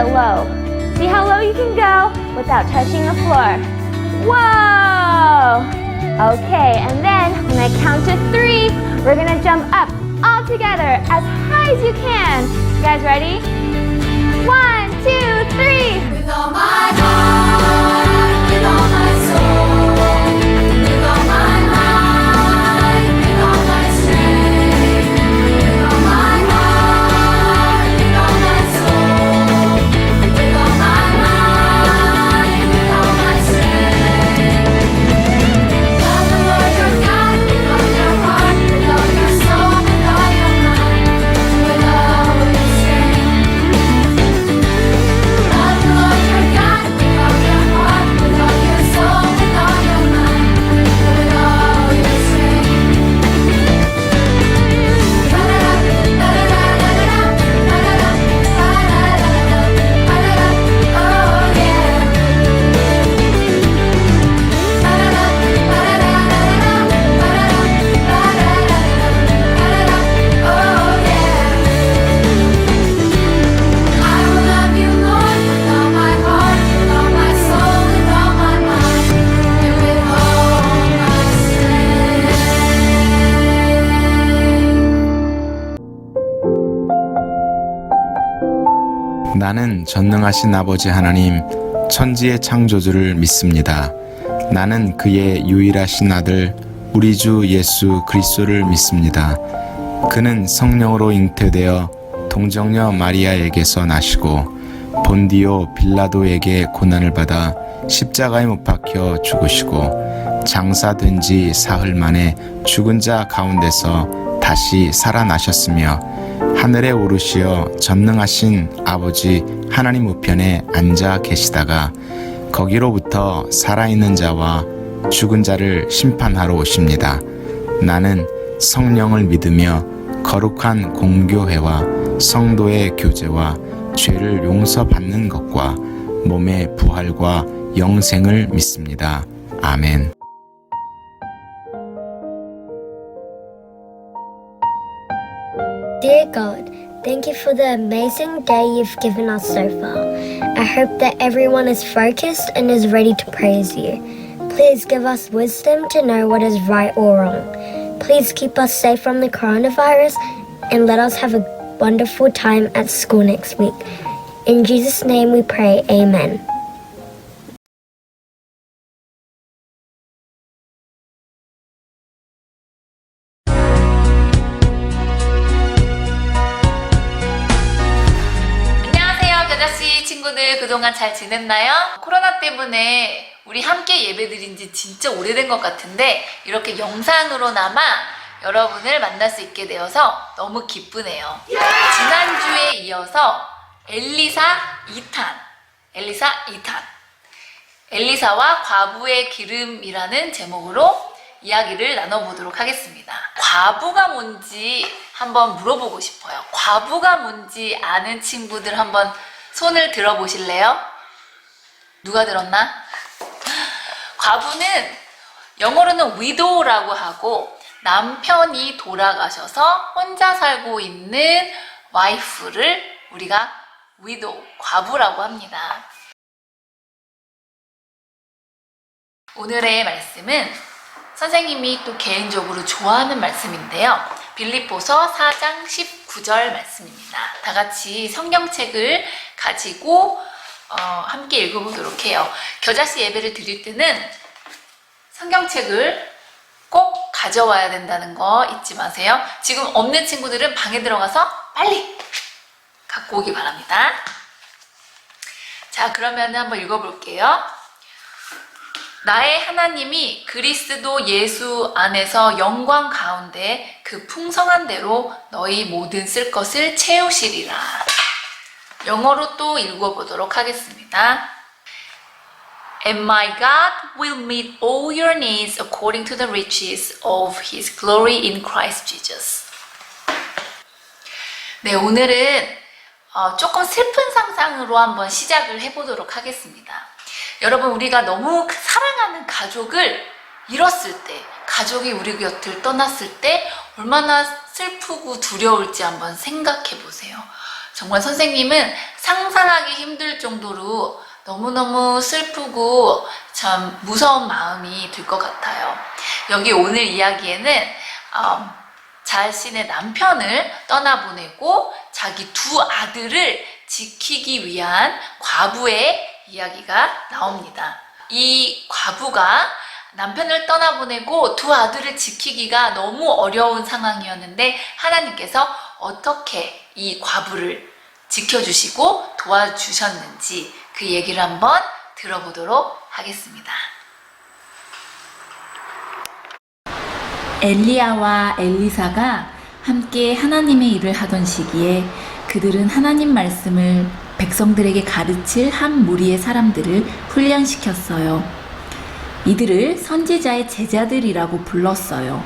get low. See how low you can go without touching the floor. Whoa! Okay, and then when I count to 3, we're gonna jump up all together as high as you can. You guys ready? 1, 2, 3. With all my heart, with all my soul, with all my mind, with all my strength, with all my heart, with all my soul, with all my mind, with all my strength. Love the Lord your God with all your heart, with all your soul, with all your mind, with all your strength. Love the Lord your God with all your heart, with all your soul, with all your mind, with all your strength. Oh yeah. Oh yeah. I will love you, Lord, with all my heart, with all my soul, with all my mind, and with all my strength. 나는 전능하신 아버지 하나님, 천지의 창조주를 믿습니다. 나는 그의 유일하신 아들, 우리 주 예수 그리스도를 믿습니다. 그는 성령으로 잉태되어 동정녀 마리아에게서 나시고 본디오 빌라도에게 고난을 받아 십자가에 못 박혀 죽으시고 장사된 지 사흘 만에 죽은 자 가운데서 다시 살아나셨으며 하늘에 오르시어 전능하신 아버지 하나님 우편에 앉아 계시다가 거기로부터 살아있는 자와 죽은 자를 심판하러 오십니다. 나는 성령을 믿으며 거룩한 공교회와 성도의 교제와 죄를 용서받는 것과 몸의 부활과 영생을 믿습니다. 아멘. Dear God, thank you for the amazing day you've given us so far. I hope that everyone is focused and is ready to praise you. Please give us wisdom to know what is right or wrong. Please keep us safe from the coronavirus and let us have a wonderful time at school next week. In Jesus' name we pray, amen. 안녕하세요, 겨자씨 친구들. 그동안 잘 지냈나요? 코로나 때문에 우리 함께 예배드린 지 진짜 오래된 것 같은데 이렇게 영상으로나마 여러분을 만날 수 있게 되어서 너무 기쁘네요. 지난주에 이어서 엘리사 2탄 엘리사와 과부의 기름이라는 제목으로 이야기를 나눠보도록 하겠습니다. 과부가 뭔지 한번 물어보고 싶어요. 과부가 뭔지 아는 친구들 한번 손을 들어보실래요? 누가 들었나? 과부는 영어로는 widow라고 하고 남편이 돌아가셔서 혼자 살고 있는 와이프를 우리가 widow, 과부라고 합니다. 오늘의 말씀은 선생님이 또 개인적으로 좋아하는 말씀인데요. 빌립보서 4장 19절 말씀입니다. 다 같이 성경책을 가지고 함께 읽어보도록 해요. 겨자씨 예배를 드릴 때는 성경책을 꼭 가져와야 된다는 거 잊지 마세요. 지금 없는 친구들은 방에 들어가서 빨리 갖고 오기 바랍니다. 자, 그러면 한번 읽어볼게요. 나의 하나님이 그리스도 예수 안에서 영광 가운데 그 풍성한 대로 너희 모든 쓸 것을 채우시리라. 영어로 또 읽어보도록 하겠습니다. And my God will meet all your needs according to the riches of His glory in Christ Jesus. 네, 오늘은 조금 슬픈 상상으로 한번 시작을 해보도록 하겠습니다. 여러분, 우리가 너무 사랑하는 가족을 잃었을 때, 가족이 우리 곁을 떠났을 때 얼마나 슬프고 두려울지 한번 생각해 보세요. 정말 선생님은 상상하기 힘들 정도로 너무너무 슬프고 참 무서운 마음이 들 것 같아요. 여기 오늘 이야기에는 자신의 남편을 떠나보내고 자기 두 아들을 지키기 위한 과부의 이야기가 나옵니다. 이 과부가 남편을 떠나보내고 두 아들을 지키기가 너무 어려운 상황이었는데 하나님께서 어떻게 이 과부를 지켜주시고 도와주셨는지 그 얘기를 한번 들어보도록 하겠습니다. 엘리야와 엘리사가 함께 하나님의 일을 하던 시기에 그들은 하나님 말씀을 백성들에게 가르칠 한 무리의 사람들을 훈련시켰어요. 이들을 선지자의 제자들이라고 불렀어요.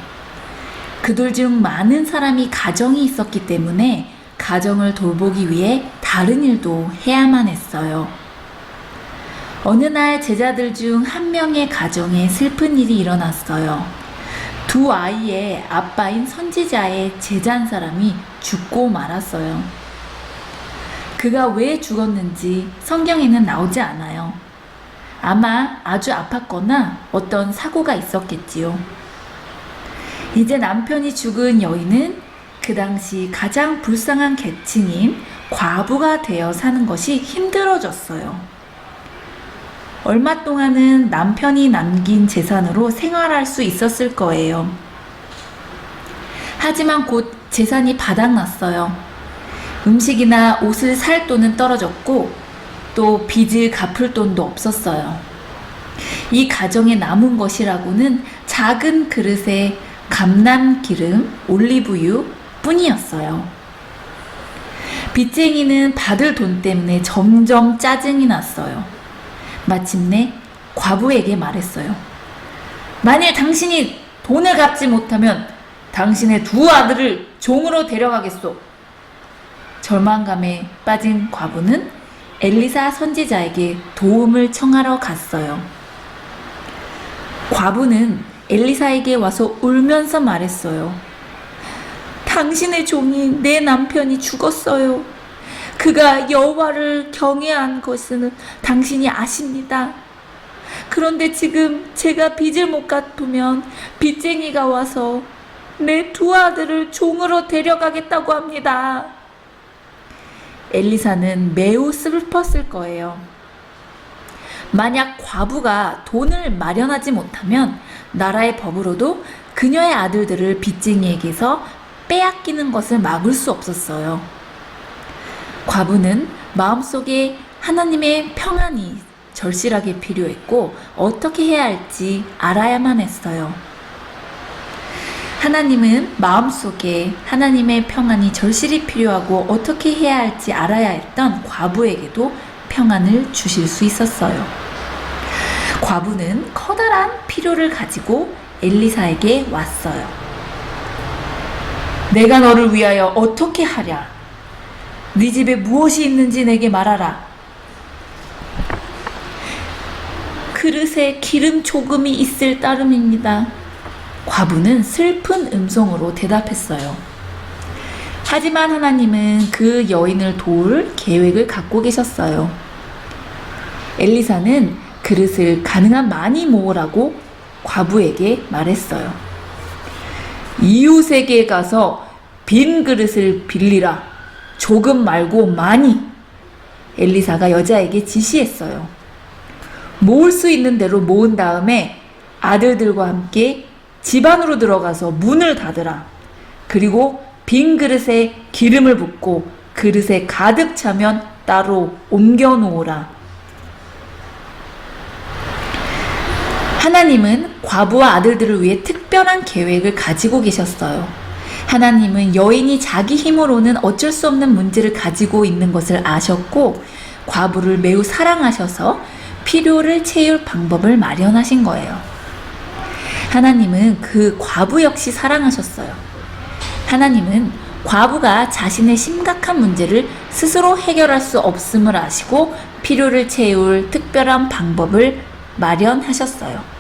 그들 중 많은 사람이 가정이 있었기 때문에 가정을 돌보기 위해 다른 일도 해야만 했어요. 어느 날 제자들 중 한 명의 가정에 슬픈 일이 일어났어요. 두 아이의 아빠인 선지자의 제자 한 사람이 죽고 말았어요. 그가 왜 죽었는지 성경에는 나오지 않아요. 아마 아주 아팠거나 어떤 사고가 있었겠지요. 이제 남편이 죽은 여인은 그 당시 가장 불쌍한 계층인 과부가 되어 사는 것이 힘들어졌어요. 얼마 동안은 남편이 남긴 재산으로 생활할 수 있었을 거예요. 하지만 곧 재산이 바닥났어요. 음식이나 옷을 살 돈은 떨어졌고 또 빚을 갚을 돈도 없었어요. 이 가정에 남은 것이라고는 작은 그릇에 감람기름, 올리브유 뿐이었어요. 빚쟁이는 받을 돈 때문에 점점 짜증이 났어요. 마침내 과부에게 말했어요. 만일 당신이 돈을 갚지 못하면 당신의 두 아들을 종으로 데려가겠소. 절망감에 빠진 과부는 엘리사 선지자에게 도움을 청하러 갔어요. 과부는 엘리사에게 와서 울면서 말했어요. 당신의 종이 내 남편이 죽었어요. 그가 여호와를 경외한 것은 당신이 아십니다. 그런데 지금 제가 빚을 못 갚으면 빚쟁이가 와서 내 두 아들을 종으로 데려가겠다고 합니다. 엘리사는 매우 슬펐을 거예요. 만약 과부가 돈을 마련하지 못하면 나라의 법으로도 그녀의 아들들을 빚쟁이에게서 빼앗기는 것을 막을 수 없었어요. 과부는 마음속에 하나님의 평안이 절실하게 필요했고 어떻게 해야 할지 알아야만 했어요. 하나님은 마음속에 하나님의 평안이 절실히 필요하고 어떻게 해야 할지 알아야 했던 과부에게도 평안을 주실 수 있었어요. 과부는 커다란 필요를 가지고 엘리사에게 왔어요. 내가 너를 위하여 어떻게 하랴? 네 집에 무엇이 있는지 내게 말하라. 그릇에 기름 조금이 있을 따름입니다. 과부는 슬픈 음성으로 대답했어요. 하지만 하나님은 그 여인을 도울 계획을 갖고 계셨어요. 엘리사는 그릇을 가능한 많이 모으라고 과부에게 말했어요. 이웃에게 가서 빈 그릇을 빌리라. 조금 말고 많이. 엘리사가 여자에게 지시했어요. 모을 수 있는 대로 모은 다음에 아들들과 함께 집 안으로 들어가서 문을 닫으라. 그리고 빈 그릇에 기름을 붓고 그릇에 가득 차면 따로 옮겨 놓으라. 하나님은 과부와 아들들을 위해 특별한 계획을 가지고 계셨어요. 하나님은 여인이 자기 힘으로는 어쩔 수 없는 문제를 가지고 있는 것을 아셨고 과부를 매우 사랑하셔서 필요를 채울 방법을 마련하신 거예요. 하나님은 그 과부 역시 사랑하셨어요. 하나님은 과부가 자신의 심각한 문제를 스스로 해결할 수 없음을 아시고 필요를 채울 특별한 방법을 마련하셨어요.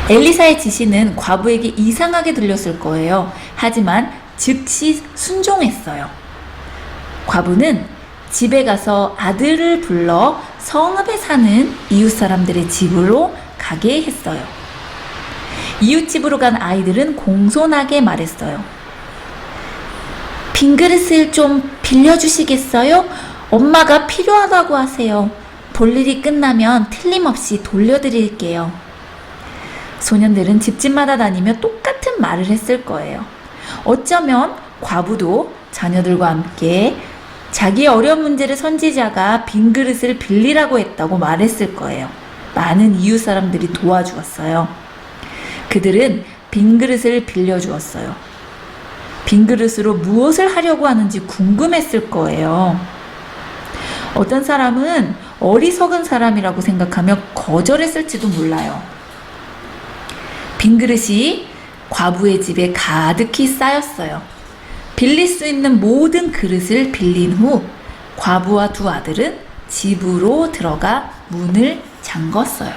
엘리사의 지시는 과부에게 이상하게 들렸을 거예요. 하지만 즉시 순종했어요. 과부는 집에 가서 아들을 불러 성읍에 사는 이웃 사람들의 집으로 가게 했어요. 이웃집으로 간 아이들은 공손하게 말했어요. 빈 그릇을 좀 빌려주시겠어요? 엄마가 필요하다고 하세요. 볼일이 끝나면 틀림없이 돌려드릴게요. 소년들은 집집마다 다니며 똑같은 말을 했을 거예요. 어쩌면 과부도 자녀들과 함께 자기의 어려운 문제를 선지자가 빈 그릇을 빌리라고 했다고 말했을 거예요. 많은 이웃 사람들이 도와주었어요. 그들은 빈 그릇을 빌려주었어요. 빈 그릇으로 무엇을 하려고 하는지 궁금했을 거예요. 어떤 사람은 어리석은 사람이라고 생각하며 거절했을지도 몰라요. 빈 그릇이 과부의 집에 가득히 쌓였어요. 빌릴 수 있는 모든 그릇을 빌린 후 과부와 두 아들은 집으로 들어가 문을 잠궜어요.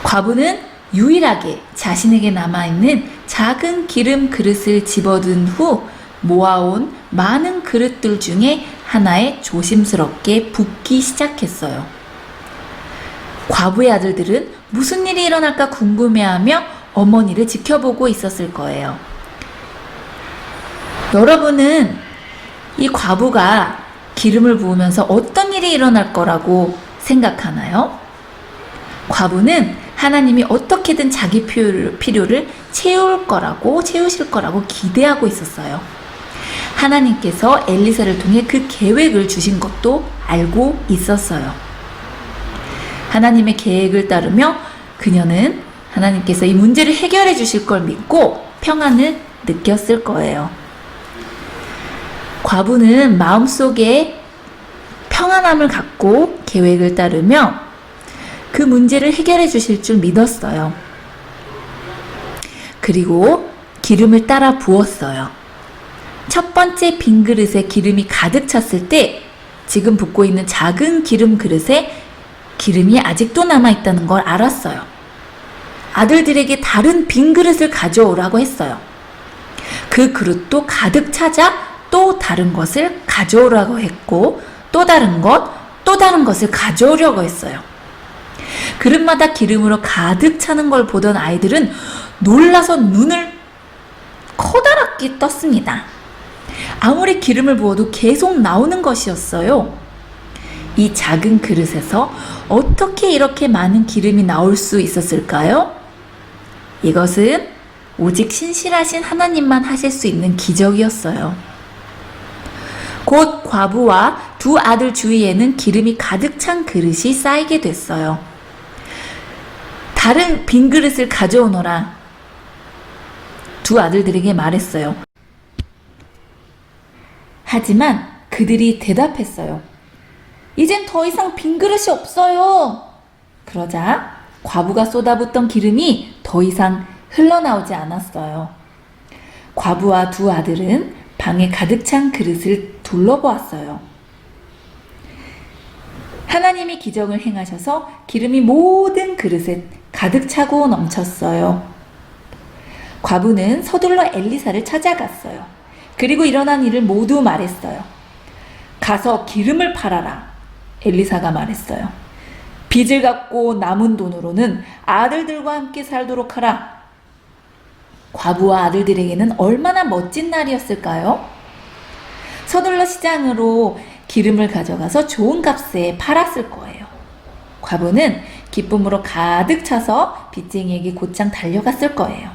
과부는 유일하게 자신에게 남아있는 작은 기름 그릇을 집어든 후 모아온 많은 그릇들 중에 하나에 조심스럽게 붓기 시작했어요. 과부의 아들들은 무슨 일이 일어날까 궁금해하며 어머니를 지켜보고 있었을 거예요. 여러분은 이 과부가 기름을 부으면서 어떤 일이 일어날 거라고 생각하나요? 과부는 하나님이 어떻게든 자기 필요를 채우실 거라고 기대하고 있었어요. 하나님께서 엘리사를 통해 그 계획을 주신 것도 알고 있었어요. 하나님의 계획을 따르며 그녀는 하나님께서 이 문제를 해결해 주실 걸 믿고 평안을 느꼈을 거예요. 과부는 마음속에 평안함을 갖고 계획을 따르며 그 문제를 해결해 주실 줄 믿었어요. 그리고 기름을 따라 부었어요. 첫 번째 빈 그릇에 기름이 가득 찼을 때 지금 붓고 있는 작은 기름 그릇에 기름이 아직도 남아있다는 걸 알았어요. 아들들에게 다른 빈 그릇을 가져오라고 했어요. 그 그릇도 가득 차자 또 다른 것을 가져오라고 했고 또 다른 것을 가져오려고 했어요. 그릇마다 기름으로 가득 차는 걸 보던 아이들은 놀라서 눈을 커다랗게 떴습니다. 아무리 기름을 부어도 계속 나오는 것이었어요. 이 작은 그릇에서 어떻게 이렇게 많은 기름이 나올 수 있었을까요? 이것은 오직 신실하신 하나님만 하실 수 있는 기적이었어요. 곧 과부와 두 아들 주위에는 기름이 가득 찬 그릇이 쌓이게 됐어요. 다른 빈 그릇을 가져오너라. 두 아들들에게 말했어요. 하지만 그들이 대답했어요. 이젠 더 이상 빈 그릇이 없어요. 그러자 과부가 쏟아붓던 기름이 더 이상 흘러나오지 않았어요. 과부와 두 아들은 방에 가득 찬 그릇을 둘러보았어요. 하나님이 기적을 행하셔서 기름이 모든 그릇에 가득 차고 넘쳤어요. 과부는 서둘러 엘리사를 찾아갔어요. 그리고 일어난 일을 모두 말했어요. 가서 기름을 팔아라. 엘리사가 말했어요. 빚을 갚고 남은 돈으로는 아들들과 함께 살도록 하라. 과부와 아들들에게는 얼마나 멋진 날이었을까요? 서둘러 시장으로 기름을 가져가서 좋은 값에 팔았을 거예요. 과부는 기쁨으로 가득 차서 빚쟁이에게 곧장 달려갔을 거예요.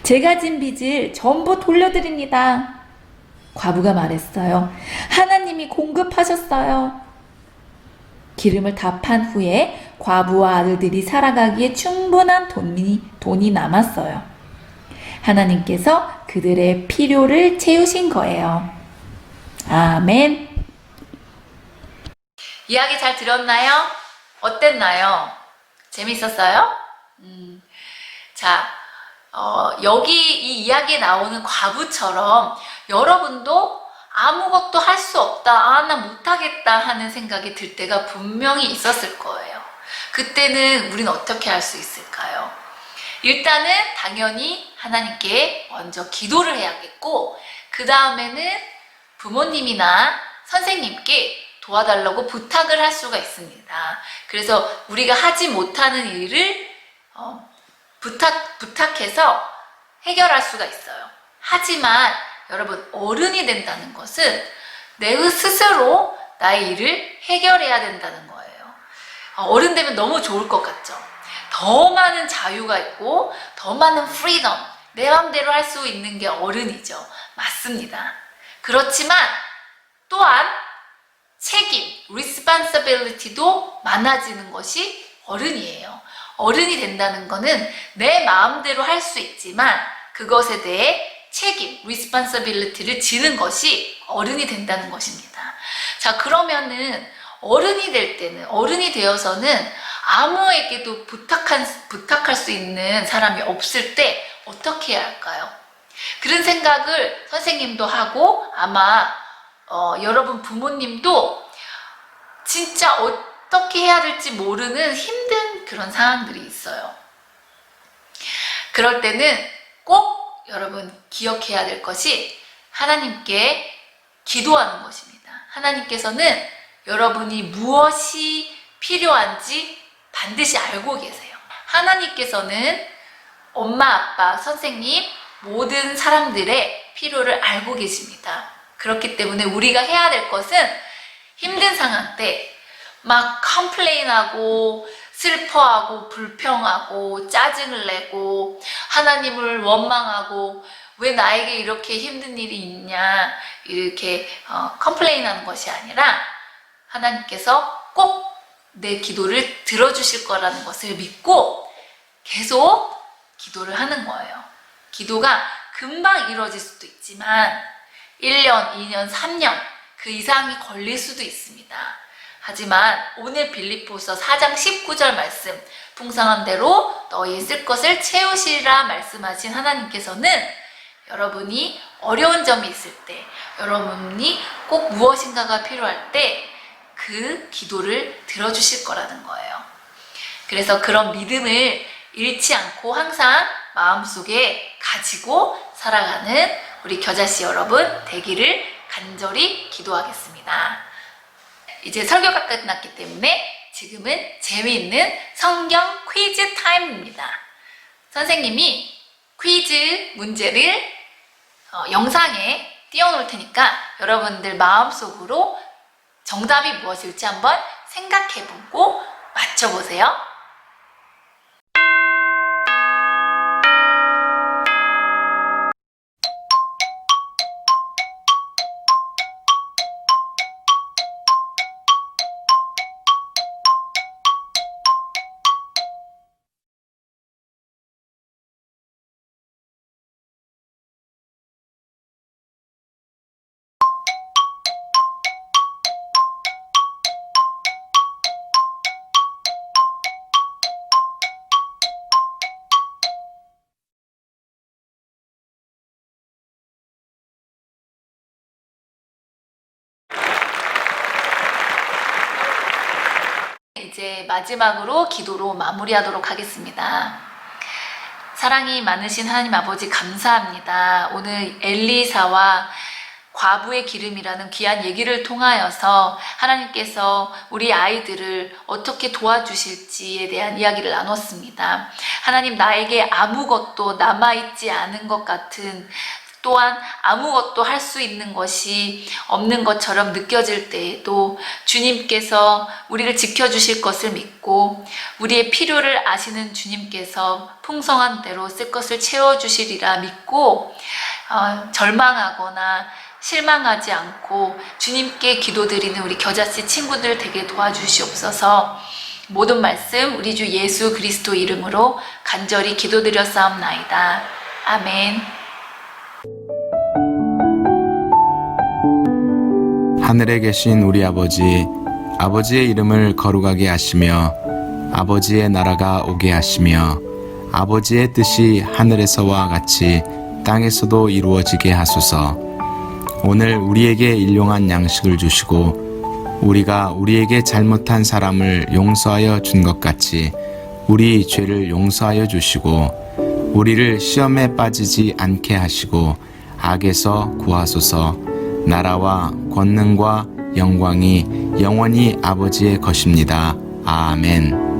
제가 진 빚을 전부 돌려드립니다. 과부가 말했어요. 하나님이 공급하셨어요. 기름을 다 판 후에 과부와 아들들이 살아가기에 충분한 돈이 남았어요. 하나님께서 그들의 필요를 채우신 거예요. 아멘. 이야기 잘 들었나요? 어땠나요? 재밌었어요? 자, 여기 이 이야기에 나오는 과부처럼 여러분도 아무것도 할 수 없다, 나 못하겠다 하는 생각이 들 때가 분명히 있었을 거예요. 그때는 우리는 어떻게 할 수 있을까요? 일단은 당연히 하나님께 먼저 기도를 해야겠고, 그 다음에는 부모님이나 선생님께 도와달라고 부탁을 할 수가 있습니다. 그래서 우리가 하지 못하는 일을 부탁해서 해결할 수가 있어요. 하지만 여러분, 어른이 된다는 것은 내 스스로 나의 일을 해결해야 된다는 거예요. 어른 되면 너무 좋을 것 같죠? 더 많은 자유가 있고 더 많은 프리덤, 내 맘대로 할 수 있는 게 어른이죠. 맞습니다. 그렇지만 또한 책임, responsibility도 많아지는 것이 어른이에요. 어른이 된다는 거는 내 마음대로 할 수 있지만 그것에 대해 책임, responsibility를 지는 것이 어른이 된다는 것입니다. 자, 그러면은 어른이 될 때는, 어른이 되어서는 아무에게도 부탁할 수 있는 사람이 없을 때 어떻게 해야 할까요? 그런 생각을 선생님도 하고 아마 여러분 부모님도 진짜 어떻게 해야 될지 모르는 힘든 그런 상황들이 있어요. 그럴 때는 꼭 여러분 기억해야 될 것이 하나님께 기도하는 것입니다. 하나님께서는 여러분이 무엇이 필요한지 반드시 알고 계세요. 하나님께서는 엄마, 아빠, 선생님, 모든 사람들의 필요를 알고 계십니다. 그렇기 때문에 우리가 해야 될 것은 힘든 상황 때 막 컴플레인하고 슬퍼하고 불평하고 짜증을 내고 하나님을 원망하고 왜 나에게 이렇게 힘든 일이 있냐 이렇게 컴플레인하는 것이 아니라 하나님께서 꼭 내 기도를 들어주실 거라는 것을 믿고 계속 기도를 하는 거예요. 기도가 금방 이루어질 수도 있지만 1년, 2년, 3년 그 이상이 걸릴 수도 있습니다. 하지만 오늘 빌립보서 4장 19절 말씀, 풍성한 대로 너희 쓸 것을 채우시리라 말씀하신 하나님께서는 여러분이 어려운 점이 있을 때, 여러분이 꼭 무엇인가가 필요할 때 그 기도를 들어주실 거라는 거예요. 그래서 그런 믿음을 잃지 않고 항상 마음속에 가지고 살아가는 우리 겨자씨 여러분 되기를 간절히 기도하겠습니다. 이제 설교가 끝났기 때문에 지금은 재미있는 성경 퀴즈 타임입니다. 선생님이 퀴즈 문제를 영상에 띄워놓을 테니까 여러분들 마음속으로 정답이 무엇일지 한번 생각해보고 맞춰보세요. 이제 마지막으로 기도로 마무리하도록 하겠습니다. 사랑이 많으신 하나님 아버지 감사합니다. 오늘 엘리사와 과부의 기름이라는 귀한 얘기를 통하여서 하나님께서 우리 아이들을 어떻게 도와주실지에 대한 이야기를 나눴습니다. 하나님, 나에게 아무것도 남아있지 않은 것 같은, 또한 아무것도 할 수 있는 것이 없는 것처럼 느껴질 때에도 주님께서 우리를 지켜주실 것을 믿고 우리의 필요를 아시는 주님께서 풍성한 대로 쓸 것을 채워주시리라 믿고 절망하거나 실망하지 않고 주님께 기도드리는 우리 겨자씨 친구들 되게 도와주시옵소서. 모든 말씀 우리 주 예수 그리스도 이름으로 간절히 기도드렸사옵나이다. 아멘. 하늘에 계신 우리 아버지, 아버지의 이름을 거룩하게 하시며 아버지의 나라가 오게 하시며 아버지의 뜻이 하늘에서와 같이 땅에서도 이루어지게 하소서. 오늘 우리에게 일용할 양식을 주시고 우리가 우리에게 잘못한 사람을 용서하여 준 것 같이 우리 죄를 용서하여 주시고 우리를 시험에 빠지지 않게 하시고 악에서 구하소서. 나라와 권능과 영광이 영원히 아버지의 것입니다. 아멘.